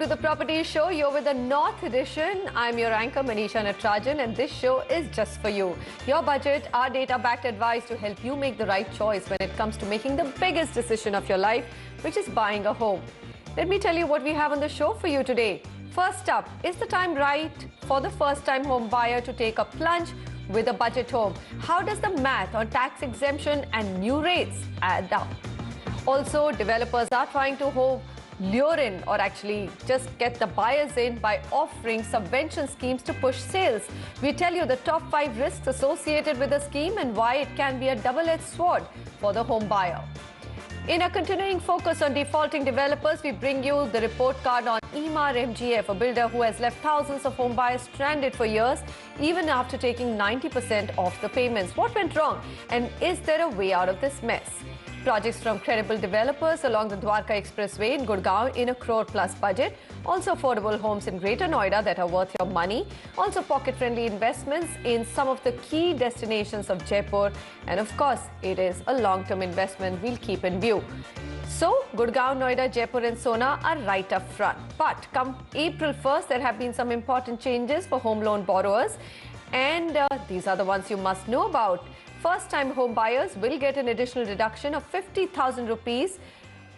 to the Property Show. You're with the North Edition. I'm your anchor, Manisha Natarajan, and this show is just for you. Your budget, our data-backed advice to help you make the right choice when it comes to making the biggest decision of your life, which is buying a home. Let me tell you what we have on the show for you today. First up, is the time right for the first-time home buyer to take a plunge with a budget home? How does the math on tax exemption and new rates add up? Also, developers are trying to lure in or actually just get the buyers in by offering subvention schemes to push sales. We tell you the top 5 risks associated with the scheme and why it can be a double-edged sword for the home buyer. In a continuing focus on defaulting developers, we bring you the report card on Emaar MGF, a builder who has left thousands of home buyers stranded for years, even after taking 90% of the payments. What went wrong? And is there a way out of this mess? Projects from credible developers along the Dwarka Expressway in Gurgaon in a crore-plus budget. Also affordable homes in Greater Noida that are worth your money. Also pocket-friendly investments in some of the key destinations of Jaipur. And of course, it is a long-term investment we'll keep in view. So, Gurgaon, Noida, Jaipur and Sona are right up front. But come April 1st, there have been some important changes for home loan borrowers. And these are the ones you must know about. First-time home buyers will get an additional deduction of 50,000 rupees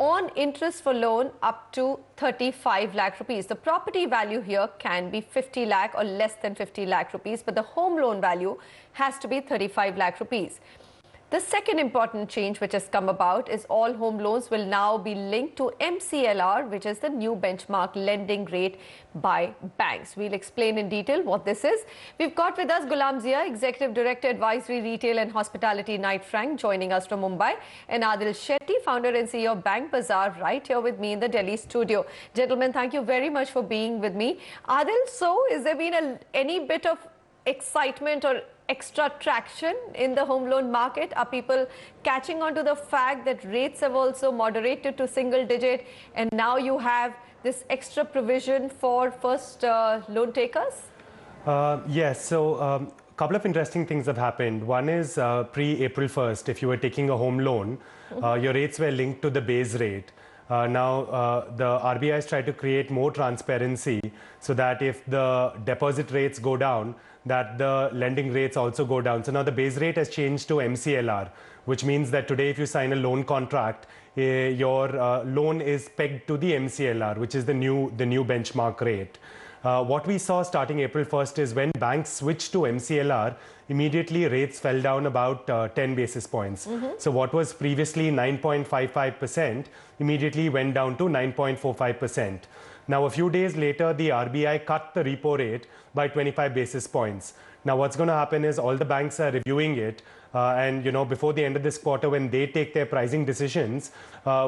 on interest for loan up to 35 lakh rupees. The property value here can be 50 lakh or less than 50 lakh rupees, but the home loan value has to be 35 lakh rupees. The second important change which has come about is all home loans will now be linked to MCLR, which is the new benchmark lending rate by banks. We'll explain in detail what this is. We've got with us Ghulam Zia, Executive Director, Advisory, Retail and Hospitality, Knight Frank, joining us from Mumbai, and Adhil Shetty, Founder and CEO of Bank Bazaar, right here with me in the Delhi studio. Gentlemen, thank you very much for being with me. Adhil, so has there been any bit of excitement or extra traction in the home loan market? Are people catching on to the fact that rates have also moderated to single digit and now you have this extra provision for first loan takers? Yes, so a couple of interesting things have happened. One is pre-April 1st, if you were taking a home loan, your rates were linked to the base rate. Now, the RBI has tried to create more transparency so that if the deposit rates go down, that the lending rates also go down. So now the base rate has changed to MCLR, which means that today if you sign a loan contract, your loan is pegged to the MCLR, which is the new benchmark rate. What we saw starting April 1st is when banks switched to MCLR, immediately rates fell down about 10 basis points. So what was previously 9.55% immediately went down to 9.45%. Now, a few days later, the RBI cut the repo rate by 25 basis points. Now, what's going to happen is all the banks are reviewing it. And, before the end of this quarter, when they take their pricing decisions,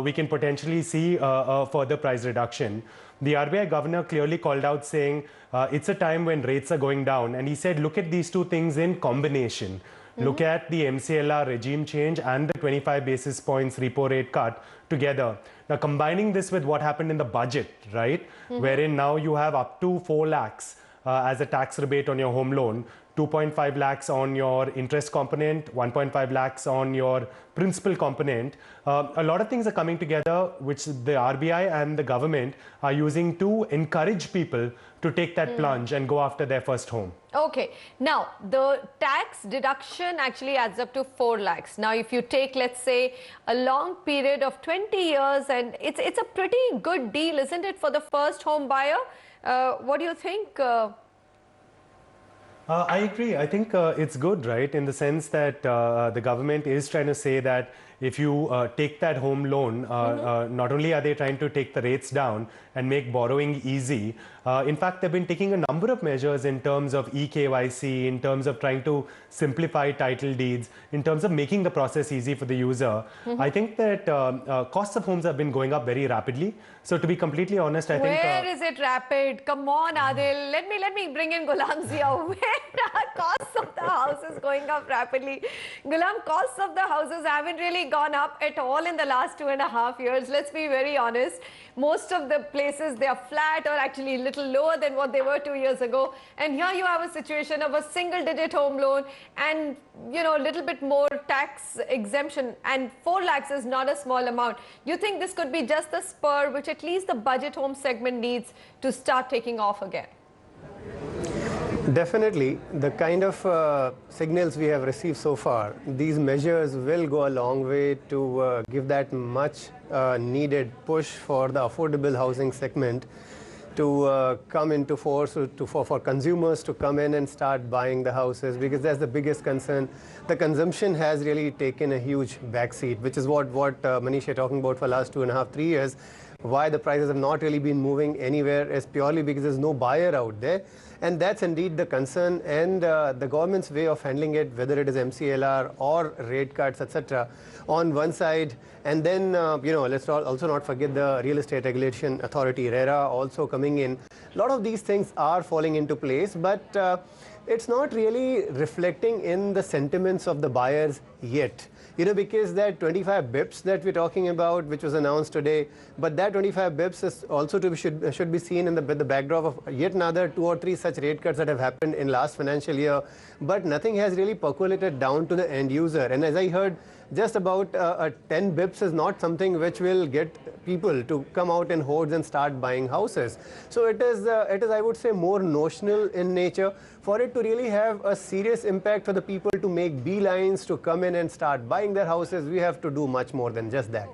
we can potentially see a further price reduction. The RBI governor clearly called out saying it's a time when rates are going down. And he said, look at these two things in combination. Look at the MCLR regime change and the 25 basis points repo rate cut together. Now, combining this with what happened in the budget, right, wherein now you have up to 4 lakhs as a tax rebate on your home loan, 2.5 lakhs on your interest component, 1.5 lakhs on your principal component. A lot of things are coming together, which the RBI and the government are using to encourage people to take that plunge and go after their first home. Okay. Now, the tax deduction actually adds up to 4 lakhs. Now, if you take, let's say, a long period of 20 years, and it's a pretty good deal, isn't it, for the first home buyer? What do you think? I agree. I think it's good, right, in the sense that the government is trying to say that if you take that home loan, not only are they trying to take the rates down and make borrowing easy, in fact, they've been taking a number of measures in terms of eKYC, in terms of trying to simplify title deeds, in terms of making the process easy for the user. I think that costs of homes have been going up very rapidly. So to be completely honest, I think... Where is it rapid? Come on, Adhil. Let me bring in Ghulam Zia. Where are costs of the houses going up rapidly? Ghulam, costs of the houses haven't really gone up at all in the last 2.5 years. Let's be very honest. Most of the places, they are flat or actually little little lower than what they were 2 years ago. And here you have a situation of a single-digit home loan and, you know, a little bit more tax exemption. And 4 lakhs is not a small amount. You think this could be just the spur which at least the budget home segment needs to start taking off again? Definitely. The kind of signals we have received so far, these measures will go a long way to give that much needed push for the affordable housing segment to come into force, for consumers to come in and start buying the houses, because that's the biggest concern. The consumption has really taken a huge backseat, which is what Manish you're talking about for the last 2.5, 3 years. Why the prices have not really been moving anywhere is purely because there's no buyer out there. And that's indeed the concern, and the government's way of handling it, whether it is MCLR or rate cuts, etc., on one side. And then, you know, let's also not forget the Real Estate Regulation Authority, RERA, also coming in. A lot of these things are falling into place, but it's not really reflecting in the sentiments of the buyers yet. You know, because that 25 bips that we're talking about, which was announced today, but that 25 bips is also should be seen in the backdrop of yet another 2 or 3 such rate cuts that have happened in last financial year. But nothing has really percolated down to the end user. And as I heard, just about 10 bips is not something which will get people to come out in hordes and start buying houses. So it is, I would say, more notional in nature. For it to really have a serious impact for the people to make beelines to come in and start buying their houses, we have to do much more than just that.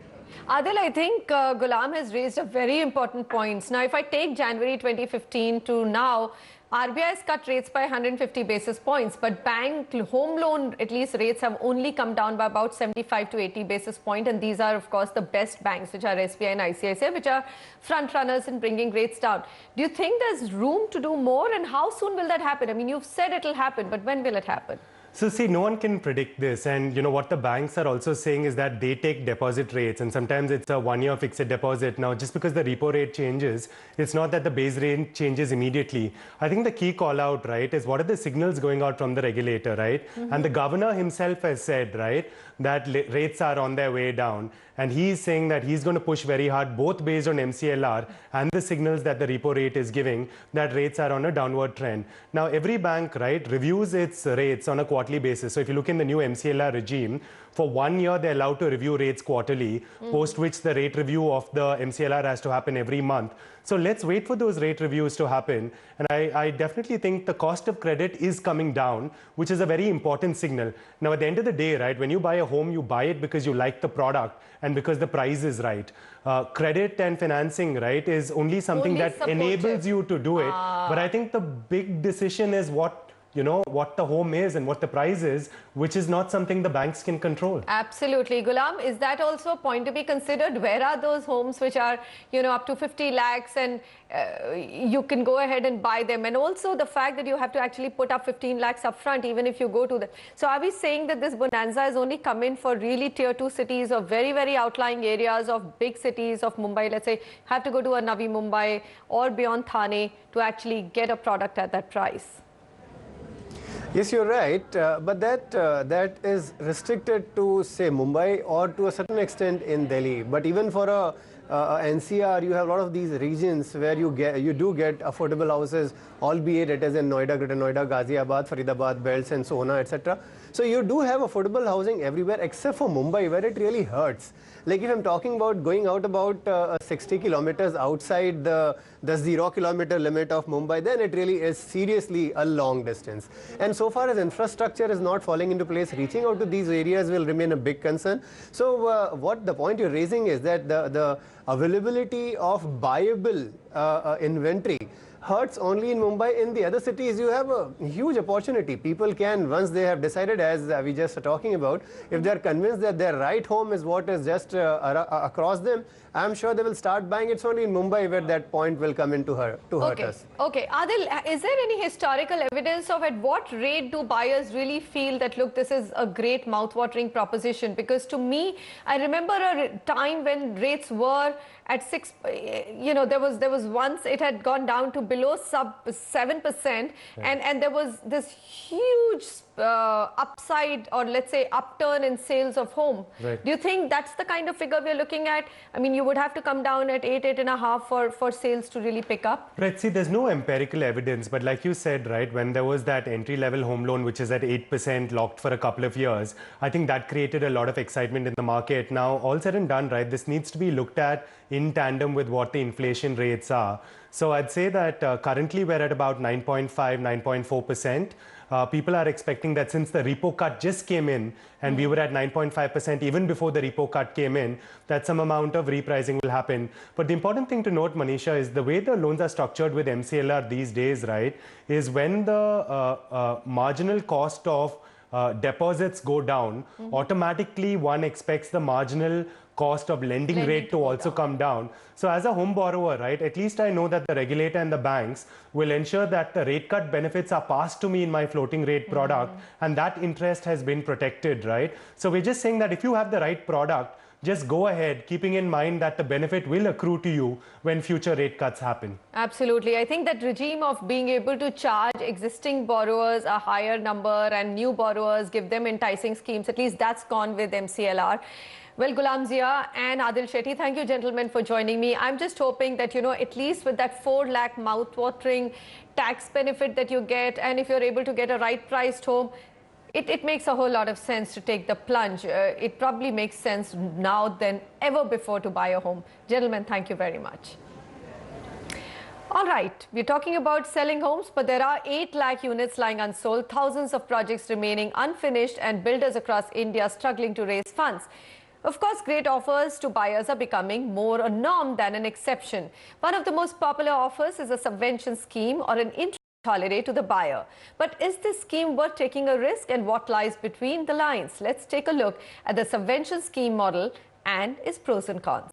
Adil, I think Ghulam has raised a very important point. Now, if I take January 2015 to now, RBI has cut rates by 150 basis points, but bank home loan, at least rates have only come down by about 75 to 80 basis points. And these are, of course, the best banks, which are SBI and ICICI, which are front runners in bringing rates down. Do you think there's room to do more? And how soon will that happen? I mean, you've said it'll happen, but when will it happen? So see, no one can predict this, and you know what the banks are also saying is that they take deposit rates, and sometimes it's a 1-year fixed deposit. Now, just because the repo rate changes, it's not that the base rate changes immediately. I think the key call out, right, is what are the signals going out from the regulator, right? And the governor himself has said, right, that rates are on their way down. And he's saying that he's going to push very hard, both based on MCLR and the signals that the repo rate is giving, that rates are on a downward trend. Now, every bank, right, reviews its rates on a quarterly basis. So if you look in the new MCLR regime, for 1 year, they're allowed to review rates quarterly, post which the rate review of the MCLR has to happen every month. So let's wait for those rate reviews to happen. And I definitely think the cost of credit is coming down, which is a very important signal. Now, at the end of the day, right, when you buy a home, you buy it because you like the product and because the price is right. Credit and financing, right, is only something that enables you to do it. But I think the big decision is what the home is and what the price is, which is not something the banks can control. Absolutely. Ghulam, is that also a point to be considered? Where are those homes which are, up to 50 lakhs and you can go ahead and buy them? And also the fact that you have to actually put up 15 lakhs up front, even if you go to the... So are we saying that this bonanza has only come in for really tier 2 cities or very, very outlying areas of big cities of Mumbai? Let's say have to go to a Navi Mumbai or beyond Thane to actually get a product at that price. Yes, you're right, but that is restricted to, say, Mumbai or to a certain extent in Delhi. But even for a NCR, you have a lot of these regions where you do get affordable houses, albeit it is in Noida, Greater Noida, Ghaziabad, Faridabad belts, and so on, etc. So you do have affordable housing everywhere except for Mumbai, where it really hurts. Like if I'm talking about going out about 60 kilometers outside the 0 kilometer limit of Mumbai, then it really is seriously a long distance. And so far as infrastructure is not falling into place, reaching out to these areas will remain a big concern. So what the point you're raising is that the availability of buyable inventory hurts only in Mumbai. In the other cities, you have a huge opportunity. People can, once they have decided, as we just are talking about, if they are convinced that their right home is what is just across them, I'm sure they will start buying. It's only in Mumbai where that point will come in to hurt us. Okay. Adil, is there any historical evidence of at what rate do buyers really feel that, look, this is a great mouth-watering proposition? Because to me, I remember a time when rates were at 6, there was once it had gone down to below sub 7%, and there was this huge upside, or let's say upturn in sales of home. Right. Do you think that's the kind of figure we're looking at? I mean, you would have to come down at 8.5 for sales to really pick up. Right. See, there's no empirical evidence, but like you said, right, when there was that entry-level home loan, which is at 8% locked for a couple of years, I think that created a lot of excitement in the market. Now, all said and done, right, this needs to be looked at in tandem with what the inflation rates are. So I'd say that currently we're at about 9.5, 9.4%. People are expecting that since the repo cut just came in and we were at 9.5% even before the repo cut came in, that some amount of repricing will happen. But the important thing to note, Manisha, is the way the loans are structured with MCLR these days, right, is when the marginal cost of deposits go down, automatically one expects the marginal cost of lending rate to also come down. So as a home borrower, right, at least I know that the regulator and the banks will ensure that the rate cut benefits are passed to me in my floating rate product, and that interest has been protected, right? So we're just saying that if you have the right product, just go ahead, keeping in mind that the benefit will accrue to you when future rate cuts happen. Absolutely. I think that regime of being able to charge existing borrowers a higher number and new borrowers, give them enticing schemes, at least that's gone with MCLR. Well, Ghulam Zia and Adhil Shetty, thank you, gentlemen, for joining me. I'm just hoping that, you know, at least with that 4 lakh mouth-watering tax benefit that you get, and if you're able to get a right-priced home, it makes a whole lot of sense to take the plunge. It probably makes sense now than ever before to buy a home. Gentlemen, thank you very much. All right, we're talking about selling homes, but there are 8 lakh units lying unsold, thousands of projects remaining unfinished, and builders across India struggling to raise funds. Of course, great offers to buyers are becoming more a norm than an exception. One of the most popular offers is a subvention scheme or an interest holiday to the buyer. But is this scheme worth taking a risk, and what lies between the lines? Let's take a look at the subvention scheme model and its pros and cons.